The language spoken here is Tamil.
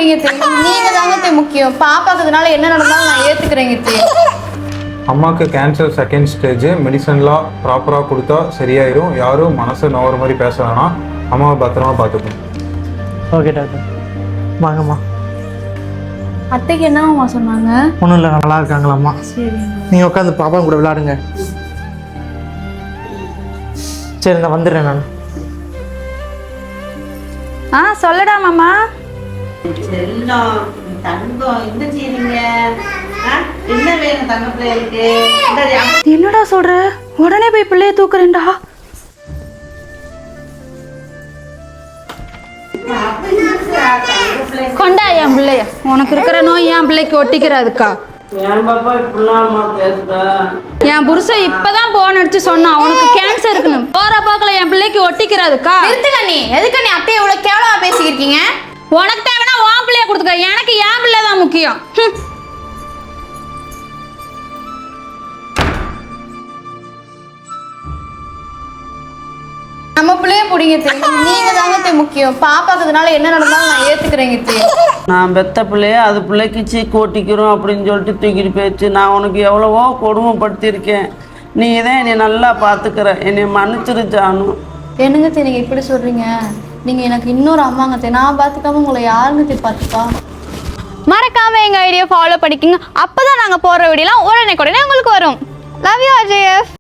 பிடிங்க தே. நீங்க தாங்க தே முக்கியம். பாப்பாக்குறதுனால என்ன நடந்தாலும் நான் ஏத்துக்கிறேங்க தே. அம்மாவுக்கு கேன்சர் செகண்ட் ஸ்டேஜ். மெடிசன்லாம் ப்ராப்பராக கொடுத்தா சரியாயிரும். யாரும் மனசு நோகிற மாதிரி பேச வேணாம். அம்மாவை பத்திரமா பார்த்துக்கணும். ஓகே டாக்டர், வாங்கம்மா. அத்தைக்கு என்னம்மா சொன்னாங்க? ஒன்றும் இல்லை, நல்லா இருக்காங்களாம்மா. சரி, நீங்கள் உட்காந்து பாப்பா கூட விளையாடுங்க. சரி, நான் வந்துடுறேன் நான். சொல்லடா மாமா. செல்லம் தங்கம் என்ன செய்றீங்க? என்ன வேணும் தங்க பிள்ளைகளுக்கு? என்னடா சொல்ற? உடனே போய் பிள்ளைய தூக்குறேன்டா. கொண்டா என் பிள்ளைய. உனக்கு இருக்கிற நோய் என் பிள்ளைக்கு ஒட்டிக்கிறாதுக்கா. என் பாப்பா இப்படிலாம் பேசுறா? என் புருஷன் இப்பதான் போன் அடிச்சு சொன்னான் உனக்கு கேன்சர் இருக்குன்னு. போற போக்குல என் பிள்ளைக்கு ஒட்டிக்கிறாதுக்கா. நிறுத்துக்க நீ. எதுக்கு நீ அத்தையை இவ்வளவு கேவலமா பேசிக்கிருக்கீங்க? உனக்கு தேவைன்னா உன் பிள்ளைய கொடுத்துக்க. எனக்கு என் பிள்ளை தான் முக்கியம். நம்ம பிள்ளைய பிடிங்க தே. நீங்க தாங்க முக்கியம். பாப்பாக்குறதுனால என்ன நடந்தாலும் நான் ஏத்துக்கிறேங்க தே. நான் பெத்த பிள்ளைய அது பிள்ளைக்கு சீக்கு ஓட்டிக்கிறோம் அப்படின்னு சொல்லிட்டு தூக்கிட்டு போயிடுச்சு. நான் உனக்கு எவ்வளவோ கொடுமைப்படுத்தியிருக்கேன். நீ தான் என்னை நல்லா பார்த்துக்கிற. என்னை மன்னிச்சிருச்சானு. என்னங்க தே நீங்க இப்படி சொல்றீங்க? நீங்க எனக்கு இன்னொரு அம்மாங்க தே. நான் பார்த்துக்காம உங்களை யாருங்க தே பார்த்துப்பா? மறக்காம எங்க ஐடியா ஃபாலோ பண்ணிக்கோங்க. அப்பதான் நாங்க போற வீடியோலாம் உடனே உங்களுக்கு வரும். Love you Ajay.